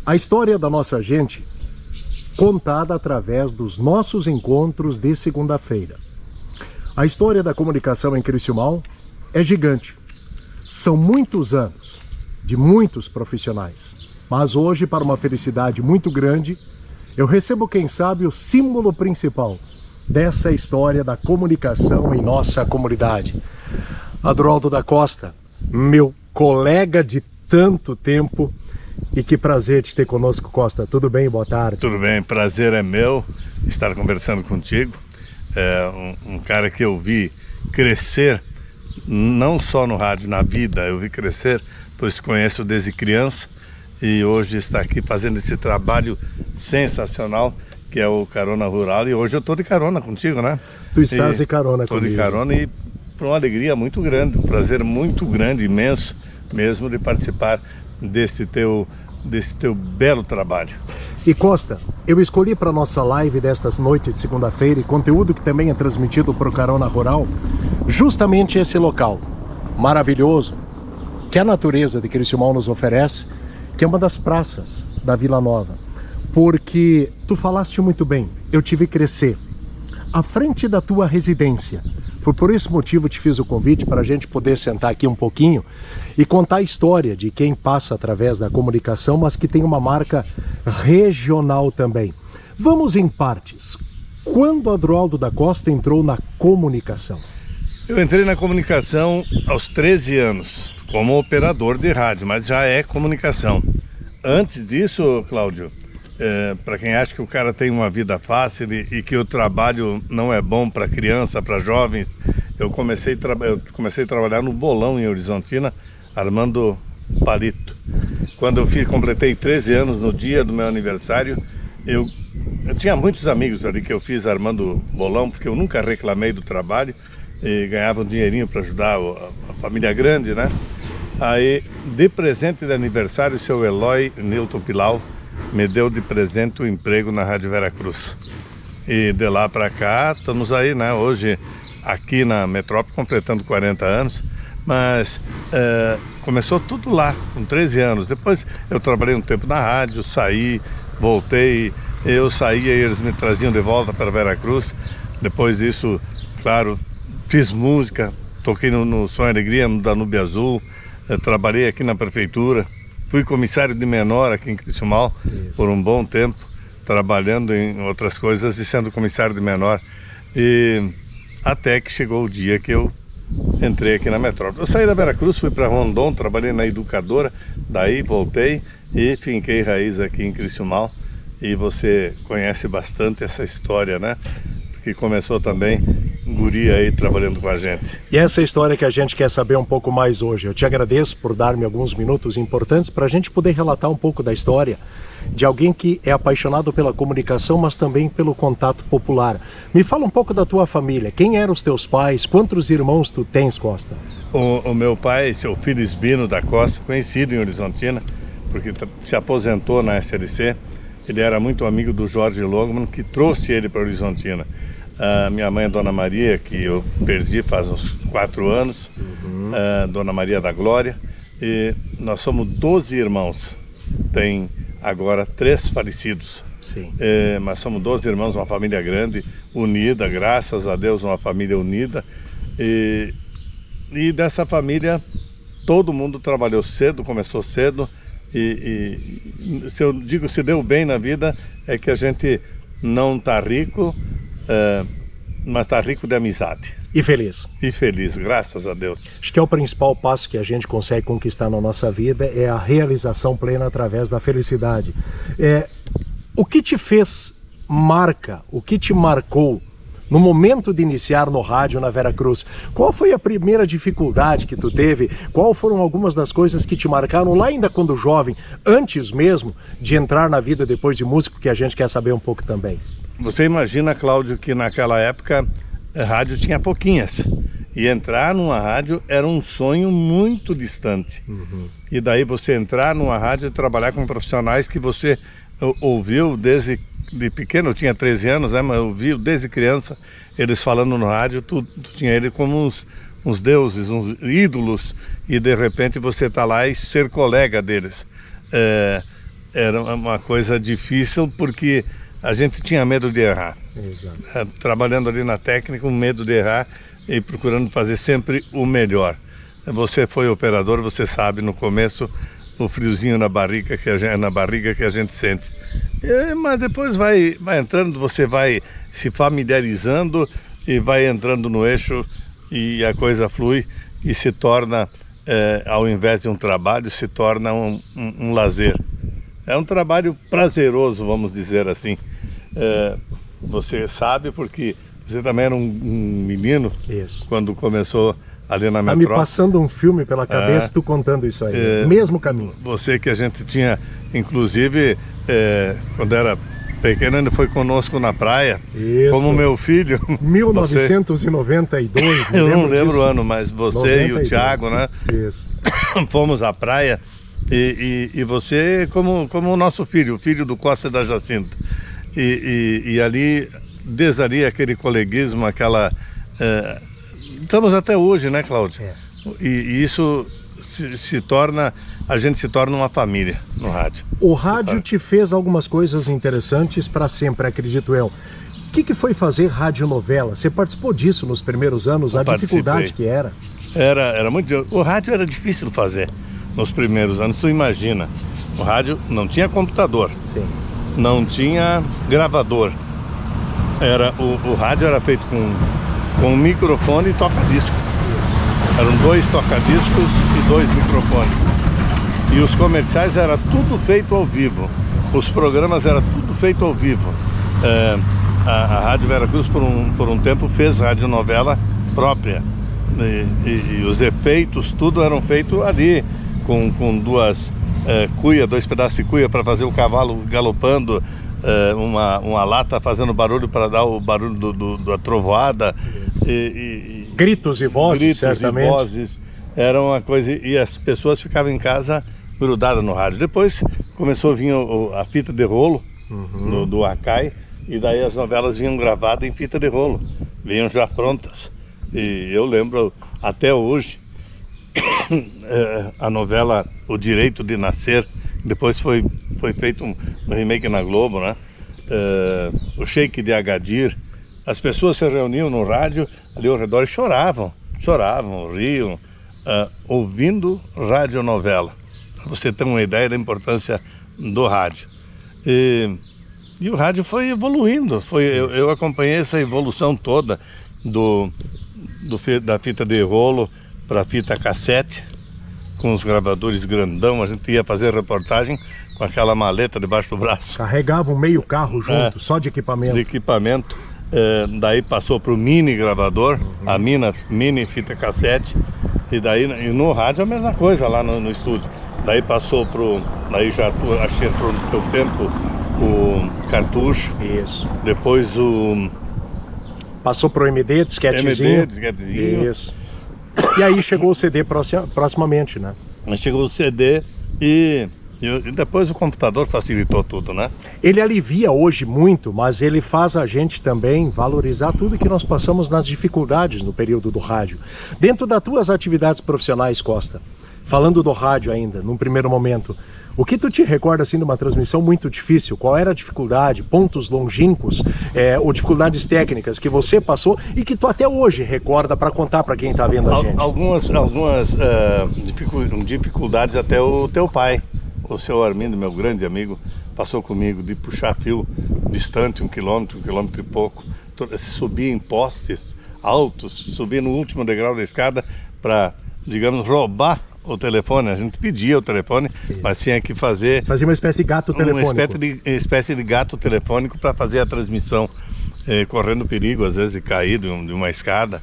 A história da nossa gente, contada através dos nossos encontros de segunda-feira. A história da comunicação em Criciúmal é gigante. São muitos anos, de muitos profissionais. Mas hoje, para uma felicidade muito grande, eu recebo, quem sabe, o símbolo principal dessa história da comunicação em nossa comunidade. Adroaldo da Costa, meu colega de tanto tempo, e que prazer te ter conosco, Costa. Tudo bem? Boa tarde. Tudo bem, prazer é meu estar conversando contigo. É um cara que eu vi crescer, não só no rádio, na vida, eu vi crescer, pois conheço desde criança e hoje está aqui fazendo esse trabalho sensacional que é o Carona Rural, e hoje eu estou de carona contigo, né? Tu estás de carona comigo. Estou de carona e por uma alegria muito grande, um prazer muito grande, imenso mesmo de participar desse teu belo trabalho. E Costa, eu escolhi para nossa live destas noites de segunda-feira e conteúdo que também é transmitido para o Carona Rural, justamente esse local maravilhoso que a natureza de Criciúmal nos oferece, que é uma das praças da Vila Nova. Porque tu falaste muito bem, eu te vi crescer à frente da tua residência. Foi por esse motivo que te fiz o convite para a gente poder sentar aqui um pouquinho e contar a história de quem passa através da comunicação, mas que tem uma marca regional também. Vamos em partes. Quando Adroaldo da Costa entrou na comunicação? Eu entrei na comunicação aos 13 anos, como operador de rádio, mas já é comunicação. Antes disso, Cláudio, para quem acha que o cara tem uma vida fácil e que o trabalho não é bom para criança, para jovens, eu comecei a trabalhar no Bolão em Horizontina, armando palito. Quando eu completei 13 anos, no dia do meu aniversário, eu tinha muitos amigos ali que eu fiz armando bolão, porque eu nunca reclamei do trabalho e ganhava um dinheirinho para ajudar a família grande, né? Aí, de presente de aniversário, o seu Eloy Newton Pilau me deu de presente o emprego na Rádio Veracruz. E de lá para cá, estamos aí, né? Hoje, aqui na Metrópole, completando 40 anos. Mas começou tudo lá, com 13 anos. Depois eu trabalhei um tempo na rádio, saí, voltei. Eu saía e eles me traziam de volta para Veracruz. Depois disso, claro, fiz música, toquei no Som e Alegria, no Danúbio Azul. Trabalhei aqui na prefeitura. Fui comissário de menor aqui em Criciúmal por um bom tempo, trabalhando em outras coisas e sendo comissário de menor. E até que chegou o dia que eu entrei aqui na Metrópole. Eu saí da Veracruz, fui para Rondon, trabalhei na educadora, daí voltei e finquei raiz aqui em Criciúmal. E você conhece bastante essa história, né? Que começou também guri aí trabalhando com a gente. E essa é a história que a gente quer saber um pouco mais hoje. Eu te agradeço por dar-me alguns minutos importantes para a gente poder relatar um pouco da história de alguém que é apaixonado pela comunicação, mas também pelo contato popular. Me fala um pouco da tua família. Quem eram os teus pais? Quantos irmãos tu tens, Costa? O meu pai, seu filho Esbino da Costa, conhecido em Horizontina, porque se aposentou na SLC. Ele era muito amigo do Jorge Longman, que trouxe ele para Horizontina. A minha mãe, a Dona Maria, que eu perdi faz uns 4 anos, Dona Maria da Glória, e nós somos 12 irmãos. Tem agora 3 falecidos. Sim. Mas somos 12 irmãos, uma família grande, unida, graças a Deus, uma família unida. E dessa família, todo mundo trabalhou cedo, começou cedo. E se eu digo se deu bem na vida, é que a gente não está rico, mas está rico de amizade. E feliz. E feliz, graças a Deus. Acho que é o principal passo que a gente consegue conquistar na nossa vida, é a realização plena através da felicidade. O que te fez o que te marcou no momento de iniciar no rádio na Veracruz? Qual foi a primeira dificuldade que tu teve? Qual foram algumas das coisas que te marcaram lá ainda quando jovem, antes mesmo de entrar na vida depois de músico, que a gente quer saber um pouco também? Você imagina, Cláudio, que naquela época a rádio tinha pouquinhas. E entrar numa rádio era um sonho muito distante. E daí você entrar numa rádio e trabalhar com profissionais que você ouviu desde pequeno. Eu tinha 13 anos, né, mas eu ouvi desde criança eles falando no rádio. Tu tinha ele como uns deuses, uns ídolos, e de repente você está lá e ser colega deles. era uma coisa difícil porque a gente tinha medo de errar. Exato. Trabalhando ali na técnica, um medo de errar e procurando fazer sempre o melhor. Você foi operador, você sabe no começo o friozinho na barriga que a gente sente. Mas depois vai entrando, você vai se familiarizando e vai entrando no eixo e a coisa flui e se torna, ao invés de um trabalho, se torna um lazer. É um trabalho prazeroso, vamos dizer assim. Você sabe porque você também era um menino. Isso. Quando começou ali na Tá metrópole. me passando um filme pela cabeça, tu contando isso aí. Mesmo caminho. Você que a gente tinha, inclusive, quando era pequeno, ele foi conosco na praia. Isso. Como meu filho. 1992. Eu não lembro o ano, mas você 92. E o Thiago, né? Isso. Fomos à praia e você como o nosso filho, o filho do Costa da Jacinta. E ali, desde ali, aquele coleguismo, aquela... estamos até hoje, né, Cláudio? E isso se torna... A gente se torna uma família no rádio. O rádio te fez algumas coisas interessantes para sempre, acredito eu. O que foi fazer radionovela? Você participou disso nos primeiros anos? A dificuldade que era? Era muito... O rádio era difícil fazer nos primeiros anos. Tu imagina, o rádio não tinha computador. Sim. Não tinha gravador. O rádio era feito com um microfone e toca-disco. Eram 2 toca-discos e 2 microfones. E os comerciais era tudo feito ao vivo. Os programas era tudo feito ao vivo. A Rádio Veracruz por um tempo fez radionovela própria. E os efeitos, tudo eram feitos ali, com 2 pedaços de cuia para fazer o cavalo galopando, uma lata fazendo barulho para dar o barulho da trovoada. Gritos e vozes, certamente. E vozes, era uma coisa, e as pessoas ficavam em casa grudadas no rádio. Depois começou a vir a fita de rolo, do Akai, e daí as novelas vinham gravadas em fita de rolo, vinham já prontas. E eu lembro até hoje a novela O Direito de Nascer, depois foi feito um remake na Globo, né? O Sheik de Agadir. As pessoas se reuniam no rádio ali ao redor e choravam, riam, ouvindo radionovela. Para você ter uma ideia da importância do rádio. E o rádio foi evoluindo, eu acompanhei essa evolução toda da fita de rolo para a fita cassete, com os gravadores grandão. A gente ia fazer reportagem com aquela maleta debaixo do braço. Carregava um meio carro junto, só de equipamento. Daí passou para o mini gravador, a mini fita cassete, e no rádio a mesma coisa lá no estúdio. Daí passou daí já achei entrou no teu tempo o cartucho. Isso. Depois passou pro MD, disquetezinho. Isso. E aí chegou o CD proximamente, né? Chegou o CD e depois o computador facilitou tudo, né? Ele alivia hoje muito, mas ele faz a gente também valorizar tudo que nós passamos nas dificuldades no período do rádio. Dentro das tuas atividades profissionais, Costa, falando do rádio ainda, num primeiro momento, o que tu te recorda assim de uma transmissão muito difícil? Qual era a dificuldade, pontos longínquos, ou dificuldades técnicas que você passou e que tu até hoje recorda para contar para quem está vendo a gente? Algumas dificuldades até o teu pai, o seu Armindo, meu grande amigo, passou comigo de puxar fio distante, 1 quilômetro e pouco, subir em postes altos, subir no último degrau da escada para, digamos, roubar o telefone. A gente pedia o telefone, mas tinha que fazer uma espécie de gato telefônico. Uma espécie de gato telefônico para fazer a transmissão, correndo perigo, às vezes, de cair de uma escada.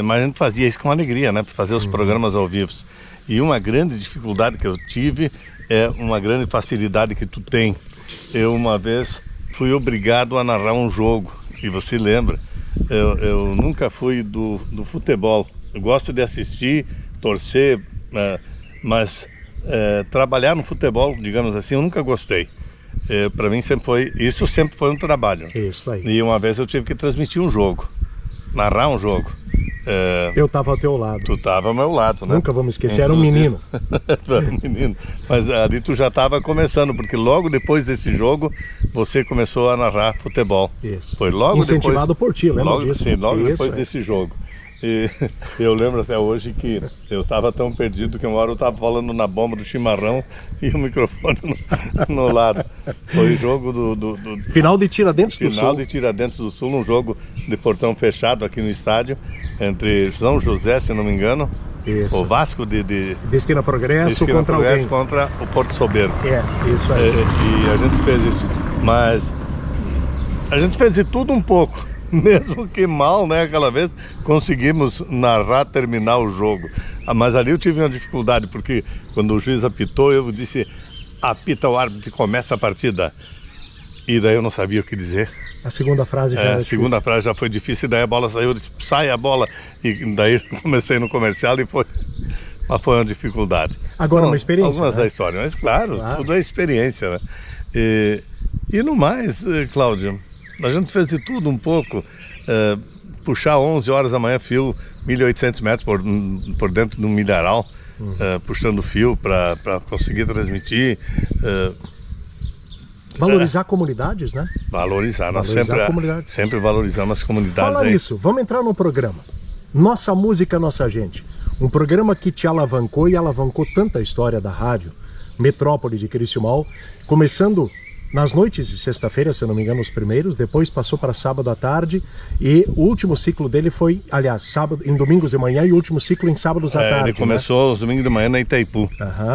Mas a gente fazia isso com alegria, né? Para fazer os programas ao vivo. E uma grande dificuldade que eu tive é uma grande facilidade que tu tem. Eu, uma vez, fui obrigado a narrar um jogo. E você lembra? Eu nunca fui do futebol. Eu gosto de assistir, torcer, mas trabalhar no futebol, digamos assim, eu nunca gostei. Para mim isso sempre foi um trabalho. Isso aí. E uma vez eu tive que transmitir um jogo, narrar um jogo. Eu estava ao teu lado. Tu estava ao meu lado, né? Nunca vamos esquecer, era um menino. Era um menino. Mas ali tu já estava começando, porque logo depois desse jogo, você começou a narrar futebol. Isso. Foi logo incentivado depois, por ti, lembra logo, disso? Sim, logo Isso, depois desse jogo. E eu lembro até hoje que eu estava tão perdido que uma hora eu estava falando na bomba do chimarrão e o microfone no lado. Foi o jogo do final de Tiradentes do Sul. Final de Tiradentes do Sul, um jogo de portão fechado aqui no estádio, entre São José, se não me engano, isso. O Vasco de Destina Progresso Destina contra Progresso alguém. Contra o Porto Soberbo. Isso aí. E a gente fez isso, mas a gente fez de tudo um pouco. Mesmo que mal, né, aquela vez, conseguimos narrar, terminar o jogo. Mas ali eu tive uma dificuldade, porque quando o juiz apitou, eu disse, apita o árbitro e começa a partida. E daí eu não sabia o que dizer. A segunda frase já era difícil. A segunda frase já foi difícil, daí a bola saiu, eu disse, sai a bola. E daí comecei no comercial e foi uma dificuldade. Agora, uma experiência, algumas da história, mas claro, tudo é experiência, né? E no mais, Cláudio, a gente fez de tudo um pouco, puxar 11 horas da manhã fio 1.800 metros por dentro de um milharal, puxando fio para conseguir transmitir. Valorizar comunidades, né? Valorizar, nós sempre valorizamos as comunidades. Fala nisso, vamos entrar no programa. Nossa Música, Nossa Gente. Um programa que te alavancou e alavancou tanta história da rádio, Metrópole de Criciúmal, começando nas noites de sexta-feira, se eu não me engano, os primeiros, depois passou para sábado à tarde e o último ciclo dele foi, aliás, sábado, em domingos de manhã e o último ciclo em sábados à tarde. Ele começou aos domingos de manhã na Itaipu,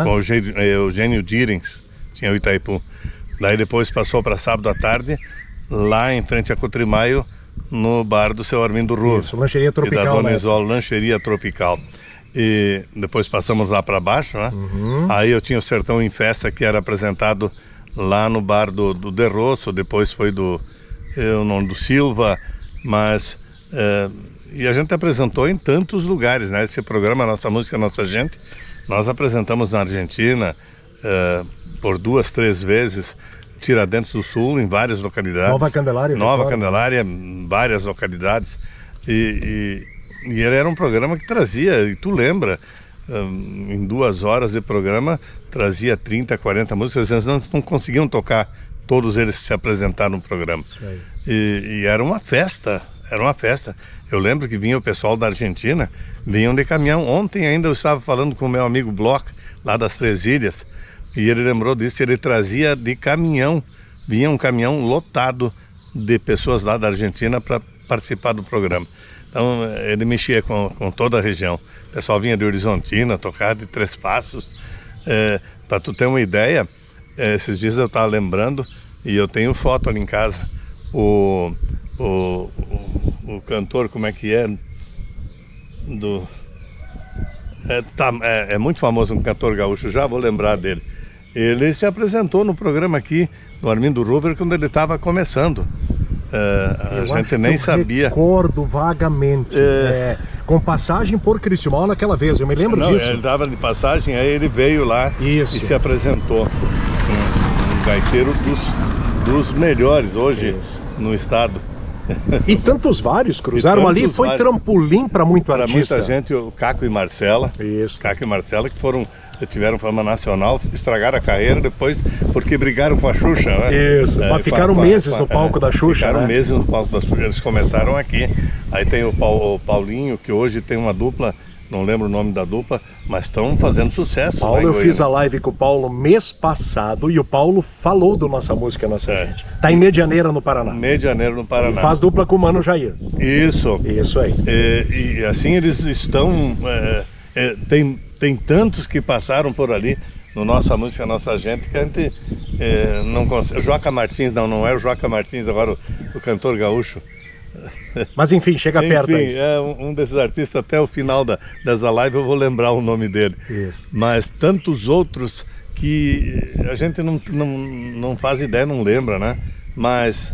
com o Eugênio Direns, tinha o Itaipu. Daí depois passou para sábado à tarde, lá em frente a Cotrimaio, no bar do seu Armindo Rua. Isso, Lancheria Tropical. E da Dona Isola, Lancheria Tropical. E depois passamos lá para baixo, né? Aí eu tinha o Sertão em Festa, que era apresentado lá no bar do De Rosso, depois foi do Silva, mas e a gente apresentou em tantos lugares, né? Esse programa Nossa Música, Nossa Gente, nós apresentamos na Argentina por 2, 3 vezes, Tiradentes do Sul, em várias localidades. Nova Candelária, em várias localidades. E ele era um programa que trazia, e tu lembra, em 2 horas de programa, trazia 30, 40 músicas, às vezes não conseguiam tocar todos eles que se apresentaram no programa. E era uma festa, Eu lembro que vinha o pessoal da Argentina, vinham de caminhão. Ontem ainda eu estava falando com o meu amigo Bloch, lá das Três Ilhas, e ele lembrou disso, ele trazia de caminhão, vinha um caminhão lotado de pessoas lá da Argentina para participar do programa. Então ele mexia com toda a região. O pessoal vinha de Horizontina, tocar de Três Passos. Para tu ter uma ideia, esses dias eu estava lembrando, e eu tenho foto ali em casa, o cantor, como é que é? É muito famoso, um cantor gaúcho, já vou lembrar dele. Ele se apresentou no programa aqui, no Armindo Rover, quando ele estava começando. A gente nem sabia. Recordo vagamente. Com passagem por Criciúmal naquela vez, eu me lembro disso. Ele estava de passagem, aí ele veio lá e se apresentou. Um gaiteiro dos melhores hoje no estado. E tantos vários cruzaram ali, foi trampolim para muito artista. Para muita gente, o Caco e Marcela. Isso. Caco e Marcela, que tiveram fama nacional, estragaram a carreira depois porque brigaram com a Xuxa, né? Isso, mas ficaram meses no palco da Xuxa, Ficaram meses no palco da Xuxa, eles começaram aqui. Aí tem o Paulinho, que hoje tem uma dupla, não lembro o nome da dupla, mas estão fazendo sucesso. Paulo, eu fiz a live com o Paulo mês passado e o Paulo falou do Nossa Música, Nossa Gente. Tá em Medianeira, no Paraná. Medianeira, no Paraná. E faz dupla com o Mano Jair. Isso. Isso aí. E assim eles estão... Tem tantos que passaram por ali no Nossa Música, Nossa Gente, que a gente não consegue. Joca Martins, não é o Joca Martins, agora o cantor gaúcho. Mas enfim, chega perto aí. É um desses artistas, até o final dessa live eu vou lembrar o nome dele. Isso. Mas tantos outros que a gente não faz ideia, não lembra, né? Mas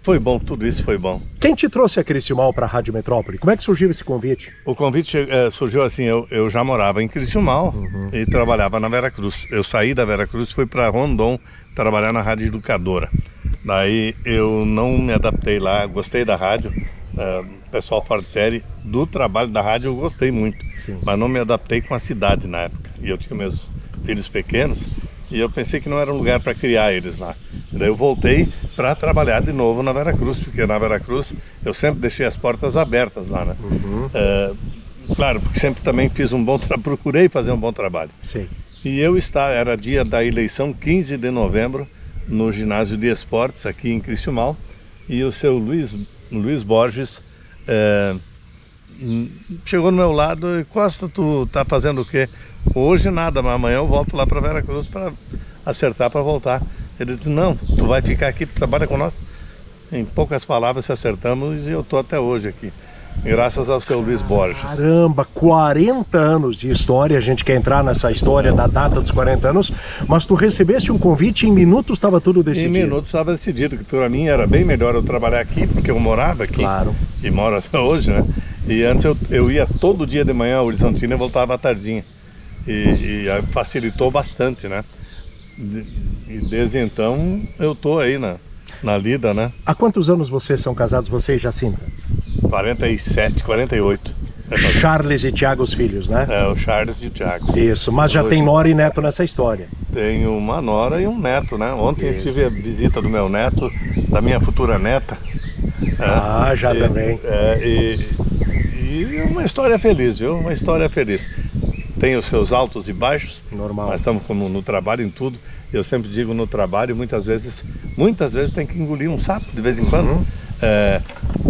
foi bom, tudo isso foi bom. Quem te trouxe a Criciúmal para a Rádio Metrópole? Como é que surgiu esse convite? O convite surgiu assim, eu já morava em Criciúmal e trabalhava na Veracruz. Eu saí da Veracruz e fui para Rondon trabalhar na Rádio Educadora. Daí eu não me adaptei lá, gostei da rádio, pessoal fora de série. Do trabalho da rádio eu gostei muito, mas não me adaptei com a cidade na época. E eu tinha meus filhos pequenos e eu pensei que não era um lugar para criar eles lá. E daí eu voltei para trabalhar de novo na Veracruz, porque na Veracruz eu sempre deixei as portas abertas lá, né? Claro, porque sempre também fiz procurei fazer um bom trabalho. Sim. E era dia da eleição, 15 de novembro, no ginásio de esportes aqui em Cristiumal, e o seu Luiz Borges chegou no meu lado e: Costa, tu tá fazendo o quê? Hoje nada, mas amanhã eu volto lá para Veracruz para acertar para voltar. Ele disse: não, tu vai ficar aqui, tu trabalha com nós. Em poucas palavras se acertamos e eu tô até hoje aqui, graças ao seu Luiz Borges. Caramba, 40 anos de história. A gente quer entrar nessa história da data dos 40 anos, mas tu recebeste um convite e em minutos estava tudo decidido. Em minutos estava decidido, que para mim era bem melhor eu trabalhar aqui, porque eu morava aqui. Claro. E moro até hoje, né? E antes eu ia todo dia de manhã a Horizontina e voltava à tardinha. E facilitou bastante, né? E desde então eu tô aí na lida, né? Há quantos anos vocês são casados, você e Jacinta? 47, 48. Charles e Tiago, os filhos, né? É, o Charles e o Tiago. Isso, mas já tem nora e neto nessa história. Tenho uma nora e um neto, né? Ontem estive a visita do meu neto, da minha futura neta. Já também. E uma história feliz, viu? Uma história feliz. Tem os seus altos e baixos. Normal. Nós estamos no trabalho, em tudo. Eu sempre digo, no trabalho, muitas vezes tem que engolir um sapo de vez em quando.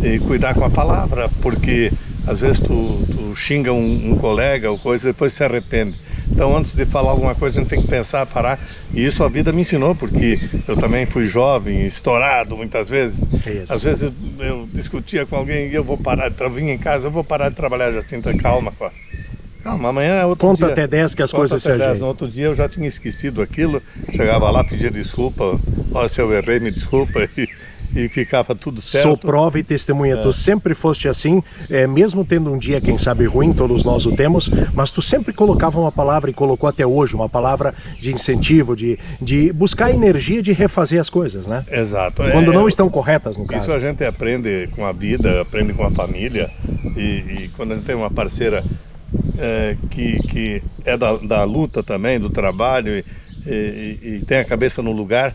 E cuidar com a palavra, porque às vezes tu xinga um colega ou coisa, depois se arrepende. Então, antes de falar alguma coisa, a gente tem que pensar, parar. E isso a vida me ensinou, porque eu também fui jovem, estourado muitas vezes. Isso. Às vezes eu discutia com alguém e eu vou parar, vim em casa, eu vou parar de trabalhar, Jacinta. Calma, Costa. Calma, amanhã é outro dia. Conta até 10 que as coisas se ajeitam. No outro dia eu já tinha esquecido aquilo, chegava lá, pedia desculpa, se eu errei, me desculpa, e ficava tudo certo. Sou prova e testemunha, tu sempre foste assim, mesmo tendo um dia, quem sabe, ruim, todos nós o temos, mas tu sempre colocava uma palavra, e colocou até hoje, uma palavra de incentivo, de buscar energia de refazer as coisas, né? Exato. Quando não estão corretas, no caso. Isso a gente aprende com a vida, aprende com a família, e quando a gente tem uma parceira que é da luta também, do trabalho, e tem a cabeça no lugar,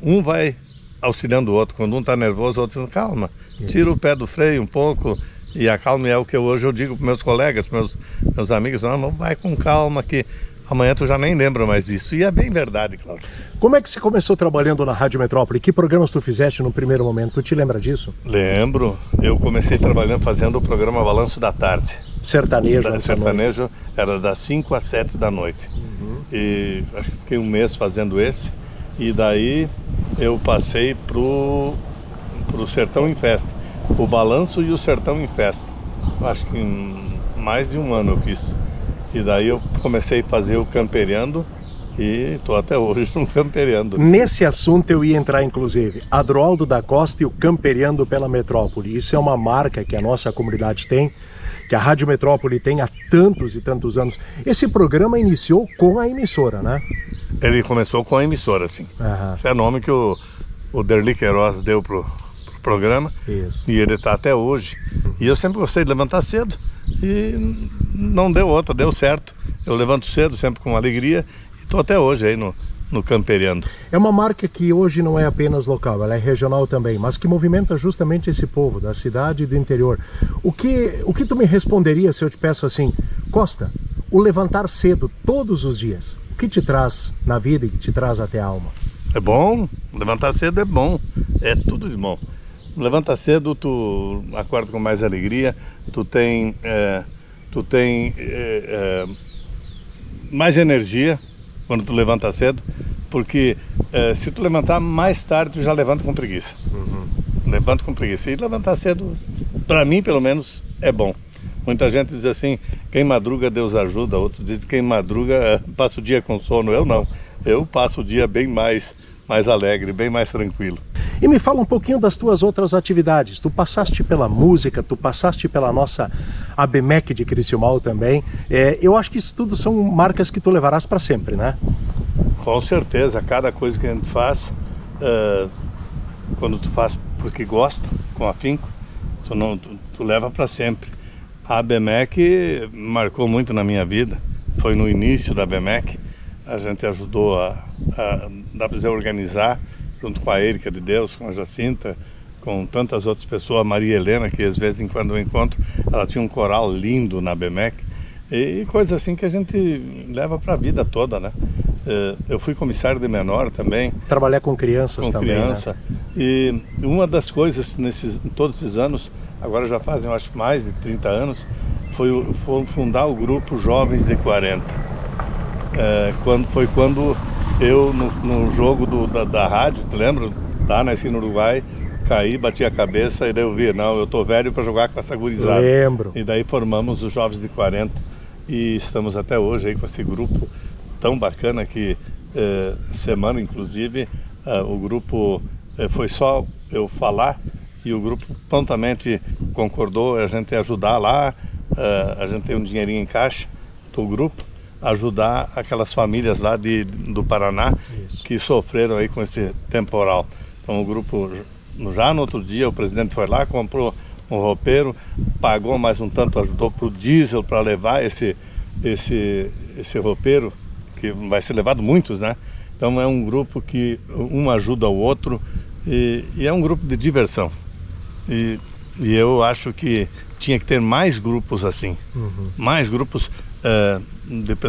um vai auxiliando o outro. Quando um está nervoso, o outro diz: calma, tira o pé do freio um pouco e acalma. É o que hoje eu digo para meus colegas, meus amigos: não, vai com calma que amanhã tu já nem lembra mais disso. E é bem verdade, Cláudio. Como é que você começou trabalhando na Rádio Metrópole? Que programas tu fizeste no primeiro momento? Tu te lembra disso? Lembro. Eu comecei trabalhando fazendo o programa Balanço da Tarde. Sertanejo. Sertanejo era das 5 às 7 da noite. E acho que fiquei um mês fazendo esse. E daí eu passei pro Sertão em Festa. O Balanço e o Sertão em Festa. Acho que em mais de um ano eu fiz. E daí eu comecei a fazer o Camperiando e estou até hoje no Camperiando. Nesse assunto eu ia entrar, inclusive. Adroaldo da Costa e o Camperiando pela Metrópole. Isso é uma marca que a nossa comunidade tem, que a Rádio Metrópole tem há tantos e tantos anos. Esse programa iniciou com a emissora, né? Ele começou com a emissora, sim. Esse é o nome que o Derli Queiroz deu pro programa. Isso. E ele está até hoje. E eu sempre gostei de levantar cedo e não deu outra, deu certo. Eu levanto cedo, sempre com alegria, e estou até hoje aí no Camperiando. É uma marca que hoje não é apenas local, ela é regional também, mas que movimenta justamente esse povo da cidade e do interior. O que tu me responderia se eu te peço assim: Costa, o levantar cedo todos os dias, o que te traz na vida e que te traz até a alma? É bom, levantar cedo é bom, é tudo de bom. Levanta cedo, tu acorda com mais alegria, tu tem mais energia quando tu levanta cedo, porque se tu levantar mais tarde, tu já levanta com preguiça. Levanta com preguiça. E levantar cedo, para mim pelo menos, é bom. Muita gente diz assim: quem madruga Deus ajuda, outros dizem que quem madruga passa o dia com sono. Eu não, eu passo o dia bem mais alegre, bem mais tranquilo. E me fala um pouquinho das tuas outras atividades. Tu passaste pela música, tu passaste pela nossa ABMEC de Criciúmal também. Eu acho que isso tudo são marcas que tu levarás para sempre, né? Com certeza, cada coisa que a gente faz, quando tu faz porque gosta, com afinco, tu leva para sempre. A BMEC marcou muito na minha vida. Foi no início da BMEC. A gente ajudou dá para dizer, organizar, junto com a Érica de Deus, com a Jacinta, com tantas outras pessoas, a Maria Helena, que às vezes quando eu encontro, ela tinha um coral lindo na BMEC, e coisas assim que a gente leva para a vida toda, né? Eu fui comissário de menor também. Trabalhar com crianças com também, criança, né? E uma das coisas em todos esses anos, agora já fazem, eu acho, mais de 30 anos, foi fundar o grupo Jovens de 40. Quando eu, no jogo da rádio, te lembra? Lá nasci no Uruguai, caí, bati a cabeça e daí eu vi, não, eu tô velho para jogar com essa gurizada. Lembro. E daí formamos os Jovens de 40 e estamos até hoje aí com esse grupo tão bacana que semana, inclusive, o grupo foi só eu falar e o grupo prontamente concordou a gente ajudar lá, a gente tem um dinheirinho em caixa do grupo, ajudar aquelas famílias lá do Paraná. Isso. Que sofreram aí com esse temporal. Então o grupo, já no outro dia, o presidente foi lá, comprou um roupeiro, pagou mais um tanto, ajudou para o diesel para levar esse roupeiro, que vai ser levado muitos, né? Então é um grupo que um ajuda o outro e é um grupo de diversão. E eu acho que tinha que ter mais grupos assim, mais grupos.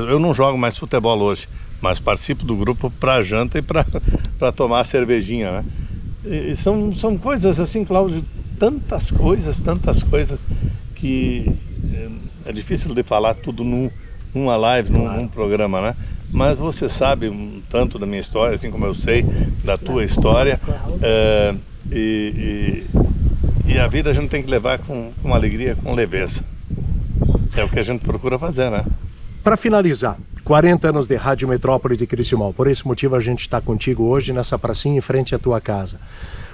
Eu não jogo mais futebol hoje, mas participo do grupo para janta e para tomar cervejinha, né? E são coisas assim, Cláudio, tantas coisas que é difícil de falar tudo numa live, num programa, né? Mas você sabe um tanto da minha história, assim como eu sei da tua história, e a vida a gente tem que levar com alegria, com leveza. É o que a gente procura fazer, né? Para finalizar, 40 anos de Rádio Metrópole de Criciúmal. Por esse motivo a gente está contigo hoje nessa pracinha em frente à tua casa.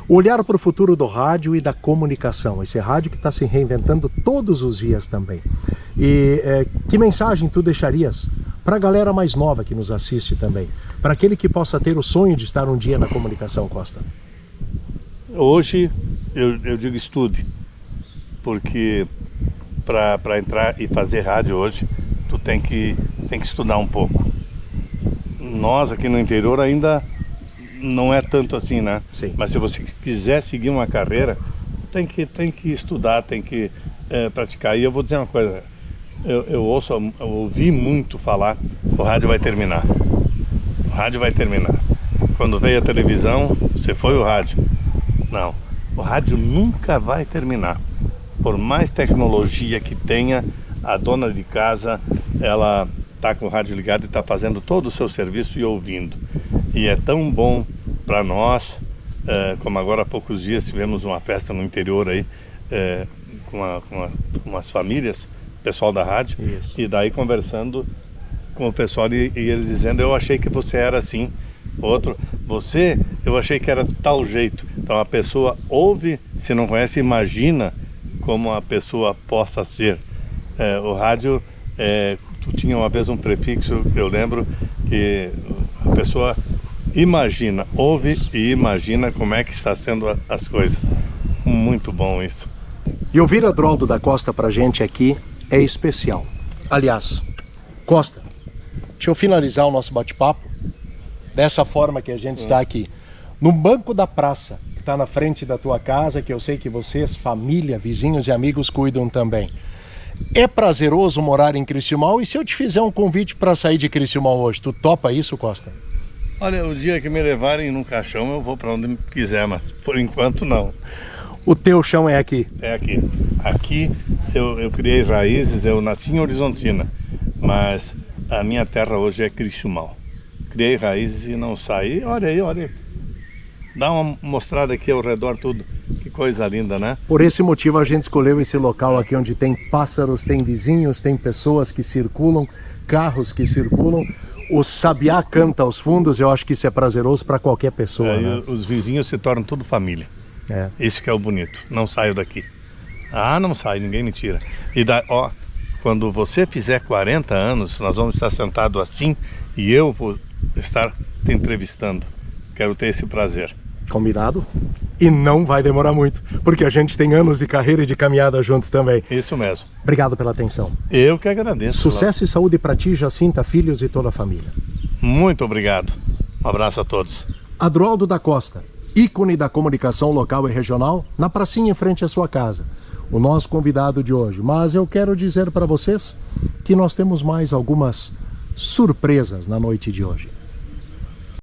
Olhar para o futuro do rádio e da comunicação. Esse rádio que está se reinventando todos os dias também. E que mensagem tu deixarias para a galera mais nova que nos assiste também? Para aquele que possa ter o sonho de estar um dia na comunicação, Costa. Hoje eu digo estude. Porque para entrar e fazer rádio hoje, tu tem que estudar um pouco. Nós aqui no interior ainda não é tanto assim, né? Sim. Mas se você quiser seguir uma carreira, tem que estudar, tem que praticar. E eu vou dizer uma coisa, eu ouvi muito falar, o rádio vai terminar. O rádio vai terminar. Quando veio a televisão, você foi o rádio. Não, o rádio nunca vai terminar. Por mais tecnologia que tenha, a dona de casa, ela está com o rádio ligado e está fazendo todo o seu serviço e ouvindo. E é tão bom para nós, como agora há poucos dias tivemos uma festa no interior aí, com umas famílias, pessoal da rádio. Isso. E daí conversando com o pessoal e eles dizendo, eu achei que você era assim. Outro, eu achei que era tal jeito. Então a pessoa ouve, se não conhece, imagina como a pessoa possa ser. O rádio, tu tinha uma vez um prefixo, eu lembro, que a pessoa imagina, ouve e imagina como é que está sendo as coisas. Muito bom isso. E ouvir Adroaldo da Costa pra gente aqui é especial. Aliás, Costa, deixa eu finalizar o nosso bate-papo dessa forma que a gente está aqui, no banco da praça, que está na frente da tua casa, que eu sei que vocês, família, vizinhos e amigos cuidam também. É prazeroso morar em Criciúmal? E se eu te fizer um convite para sair de Criciúmal hoje, tu topa isso, Costa? Olha, o dia que me levarem num caixão eu vou para onde quiser, mas por enquanto não. O teu chão é aqui? É aqui. Aqui eu criei raízes, eu nasci em Horizontina, mas a minha terra hoje é Criciúmal. Criei raízes e não saí. Olha aí. Dá uma mostrada aqui ao redor tudo. Que coisa linda, né? Por esse motivo a gente escolheu esse local aqui onde tem pássaros, tem vizinhos, tem pessoas que circulam, carros que circulam. O sabiá canta aos fundos, eu acho que isso é prazeroso para qualquer pessoa. Né? Os vizinhos se tornam tudo família. Isso que é o bonito. Não saio daqui. Não sai, ninguém me tira. E quando você fizer 40 anos, nós vamos estar sentados assim e eu vou estar te entrevistando. Quero ter esse prazer. Combinado? E não vai demorar muito, porque a gente tem anos de carreira e de caminhada juntos também. Isso mesmo. Obrigado pela atenção. Eu que agradeço. Sucesso e saúde para ti, Jacinta, filhos e toda a família. Muito obrigado. Um abraço a todos. Adroaldo da Costa, ícone da comunicação local e regional, na pracinha em frente à sua casa. O nosso convidado de hoje. Mas eu quero dizer para vocês que nós temos mais algumas surpresas na noite de hoje.